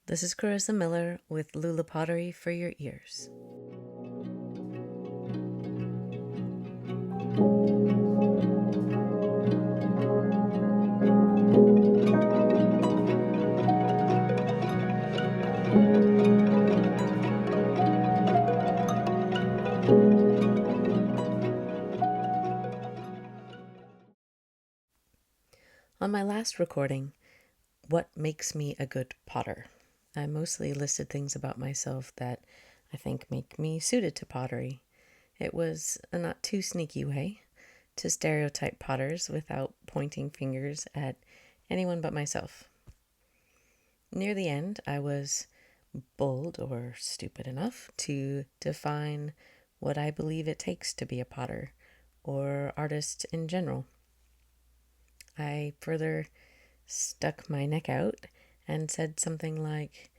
This is Carissa Miller with Lula Pottery for your ears. On my last recording, what makes me a good potter? I mostly listed things about myself that I think make me suited to pottery. It was a not too sneaky way to stereotype potters without pointing fingers at anyone but myself. Near the end, I was bold or stupid enough to define what I believe it takes to be a potter or artist in general. I further stuck my neck out and said something like,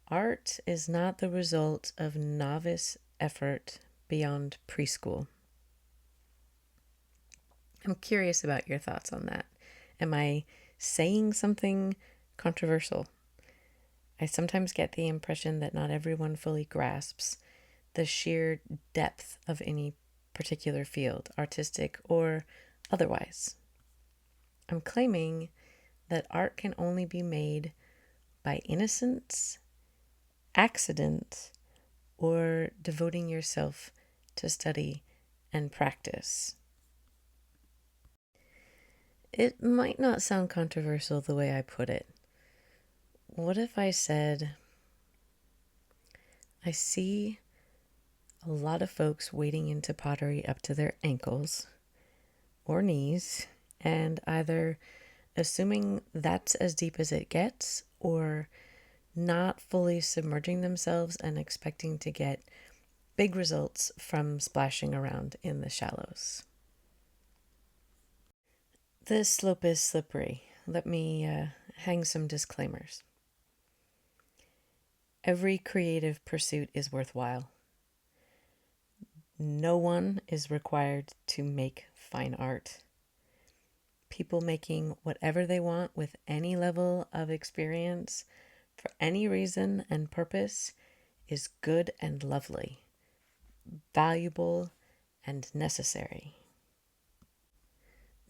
"Art is not the result of novice effort beyond preschool." I'm curious about your thoughts on that. Am I saying something controversial? I sometimes get the impression that not everyone fully grasps the sheer depth of any particular field, artistic or otherwise. I'm claiming that art can only be made by innocence, accident, or devoting yourself to study and practice. It might not sound controversial the way I put it. What if I said, I see a lot of folks wading into pottery up to their ankles or knees and either assuming that's as deep as it gets or not fully submerging themselves and expecting to get big results from splashing around in the shallows. This slope is slippery. Let me hang some disclaimers. Every creative pursuit is worthwhile. No one is required to make fine art. People making whatever they want with any level of experience for any reason and purpose is good and lovely, valuable and necessary.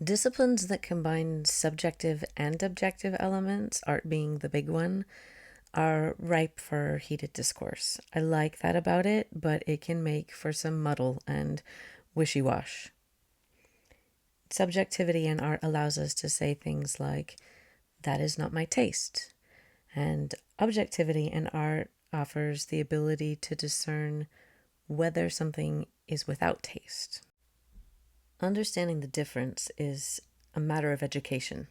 Disciplines that combine subjective and objective elements, art being the big one, are ripe for heated discourse. I like that about it, but it can make for some muddle and wishy-wash. Subjectivity in art allows us to say things like, that is not my taste. And objectivity in art offers the ability to discern whether something is without taste. Understanding the difference is a matter of education,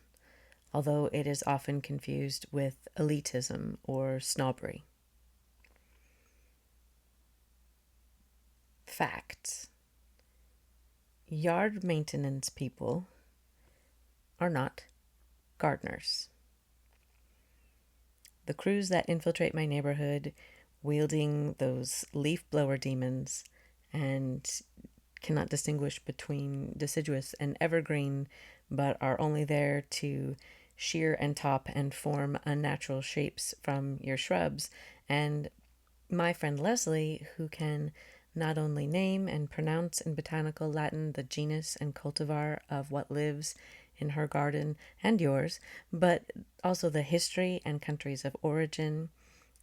although it is often confused with elitism or snobbery. Facts. Yard maintenance people are not gardeners. The crews that infiltrate my neighborhood wielding those leaf blower demons and cannot distinguish between deciduous and evergreen, but are only there to shear and top and form unnatural shapes from your shrubs. And my friend Leslie, who can not only name and pronounce in botanical Latin the genus and cultivar of what lives in her garden and yours, but also the history and countries of origin,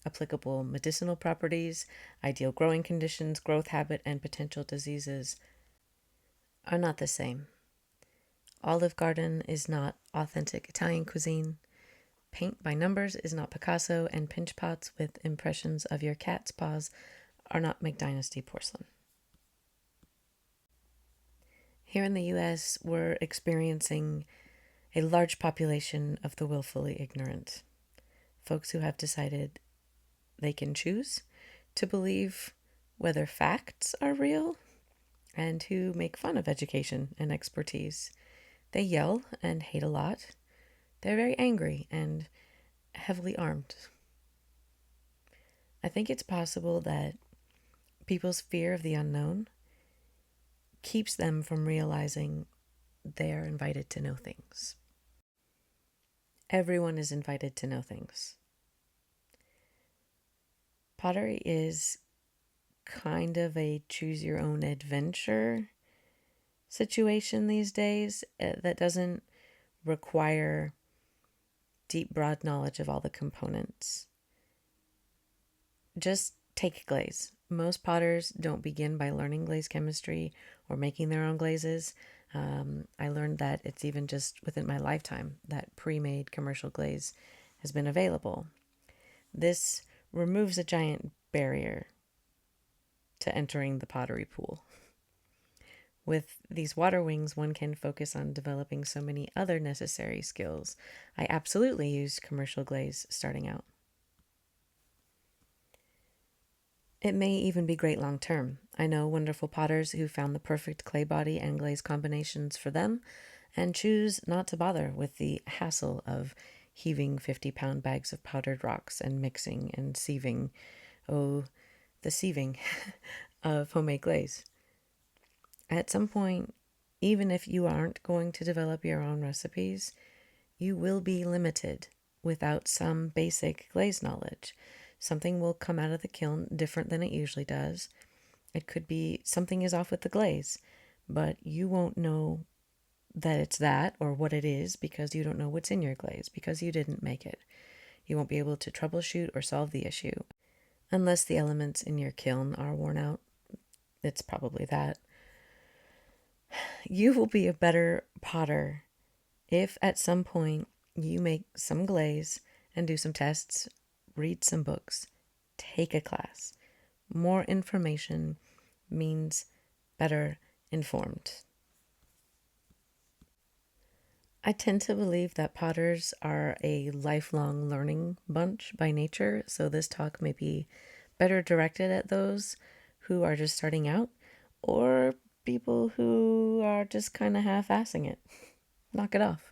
applicable medicinal properties, ideal growing conditions, growth habit, and potential diseases are not the same. Olive Garden is not authentic Italian cuisine. Paint by numbers is not Picasso, and pinch pots with impressions of your cat's paws are not McDynasty porcelain. Here in the US, we're experiencing a large population of the willfully ignorant. Folks who have decided they can choose to believe whether facts are real and who make fun of education and expertise. They yell and hate a lot. They're very angry and heavily armed. I think it's possible that people's fear of the unknown keeps them from realizing they are invited to know things. Everyone is invited to know things. Pottery is kind of a choose your own adventure situation these days that doesn't require deep, broad knowledge of all the components. Just take glaze. Most potters don't begin by learning glaze chemistry or making their own glazes. I learned that it's even just within my lifetime that pre-made commercial glaze has been available. This removes a giant barrier to entering the pottery pool. With these water wings, one can focus on developing so many other necessary skills. I absolutely used commercial glaze starting out. It may even be great long term. I know wonderful potters who found the perfect clay body and glaze combinations for them and choose not to bother with the hassle of heaving 50-pound bags of powdered rocks and mixing and sieving. Oh, the sieving of homemade glaze. At some point, even if you aren't going to develop your own recipes, you will be limited without some basic glaze knowledge. Something will come out of the kiln different than it usually does. It could be something is off with the glaze, but you won't know that it's that or what it is because you don't know what's in your glaze, because you didn't make it. You won't be able to troubleshoot or solve the issue. Unless the elements in your kiln are worn out. It's probably that. You will be a better potter if at some point you make some glaze and do some tests, read some books, take a class. More information means better informed. I tend to believe that potters are a lifelong learning bunch by nature, so this talk may be better directed at those who are just starting out or people who are just kind of half-assing it. Knock it off.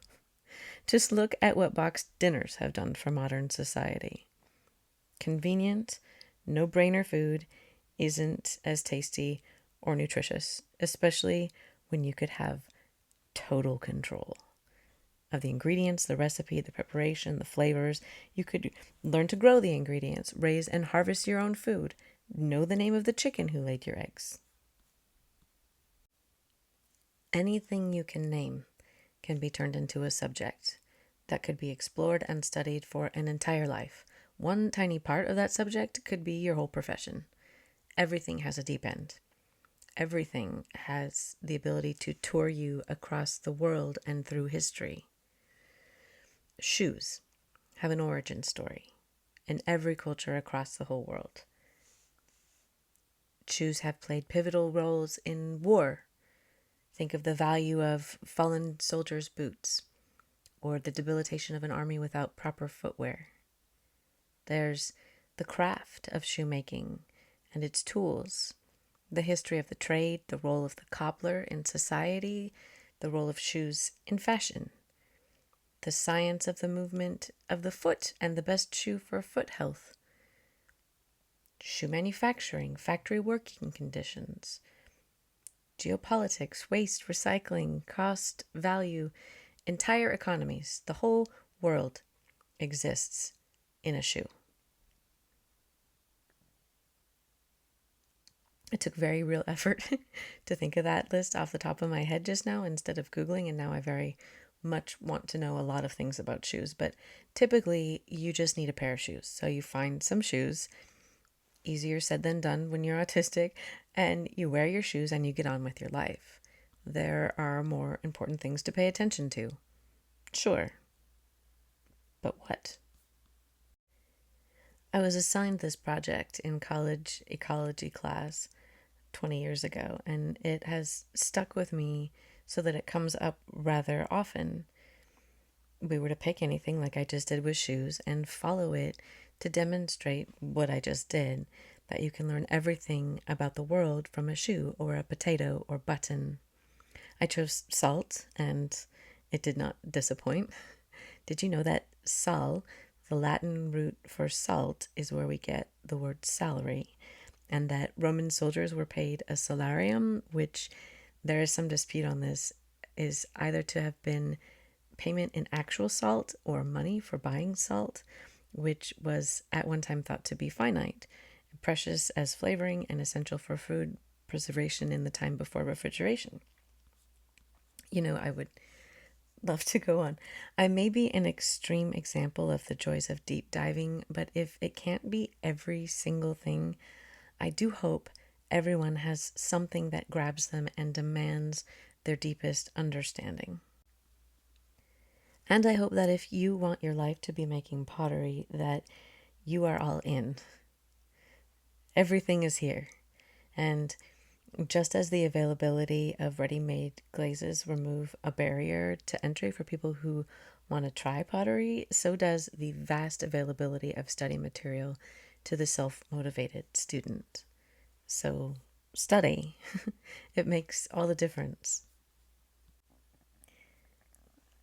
Just look at what boxed dinners have done for modern society. Convenient, no-brainer food isn't as tasty or nutritious, especially when you could have total control of the ingredients, the recipe, the preparation, the flavors. You could learn to grow the ingredients, raise and harvest your own food, know the name of the chicken who laid your eggs. Anything you can name can be turned into a subject that could be explored and studied for an entire life. One tiny part of that subject could be your whole profession. Everything has a deep end. Everything has the ability to tour you across the world and through history. Shoes have an origin story in every culture across the whole world. Shoes have played pivotal roles in war. Think of the value of fallen soldiers' boots, or the debilitation of an army without proper footwear. There's the craft of shoemaking and its tools, the history of the trade, the role of the cobbler in society, the role of shoes in fashion, the science of the movement of the foot and the best shoe for foot health, shoe manufacturing, factory working conditions, geopolitics, waste, recycling, cost, value, entire economies. The whole world exists in a shoe. It took very real effort to think of that list off the top of my head just now instead of Googling, and now I very much want to know a lot of things about shoes. But typically, you just need a pair of shoes. So you find some shoes, easier said than done when you're autistic, and you wear your shoes and you get on with your life. There are more important things to pay attention to. Sure. But what? I was assigned this project in college ecology class 20 years ago, and it has stuck with me so that it comes up rather often. We were to pick anything like I just did with shoes and follow it to demonstrate what I just did, that you can learn everything about the world from a shoe or a potato or button. I chose salt, and it did not disappoint. Did you know that sal, the Latin root for salt, is where we get the word salary, and that Roman soldiers were paid a salarium, which there is some dispute on this, is either to have been payment in actual salt or money for buying salt, which was at one time thought to be finite. precious as flavoring and essential for food preservation in the time before refrigeration. I would love to go on. I may be an extreme example of the joys of deep diving, but if it can't be every single thing, I do hope everyone has something that grabs them and demands their deepest understanding. And I hope that if you want your life to be making pottery, that you are all in. Everything is here. And just as the availability of ready-made glazes remove a barrier to entry for people who want to try pottery, so does the vast availability of study material to the self-motivated student. So study. It makes all the difference.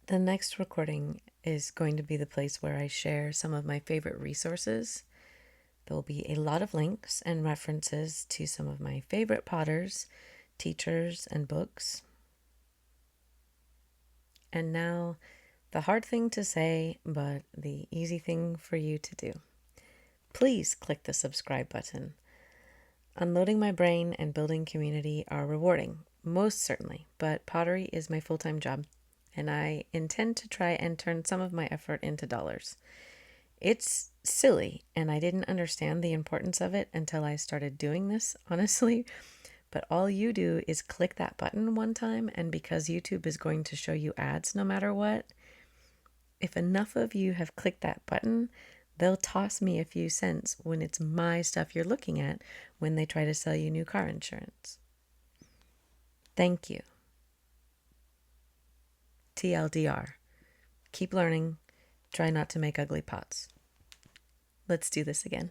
The next recording is going to be the place where I share some of my favorite resources. There will be a lot of links and references to some of my favorite potters, teachers, and books. And now, the hard thing to say, but the easy thing for you to do. Please click the subscribe button. Unloading my brain and building community are rewarding, most certainly, but pottery is my full-time job, and I intend to try and turn some of my effort into dollars. It's silly, and I didn't understand the importance of it until I started doing this, honestly. But all you do is click that button one time, and because YouTube is going to show you ads no matter what, if enough of you have clicked that button, they'll toss me a few cents when it's my stuff you're looking at when they try to sell you new car insurance. Thank you. TLDR. Keep learning. Try not to make ugly pots. Let's do this again.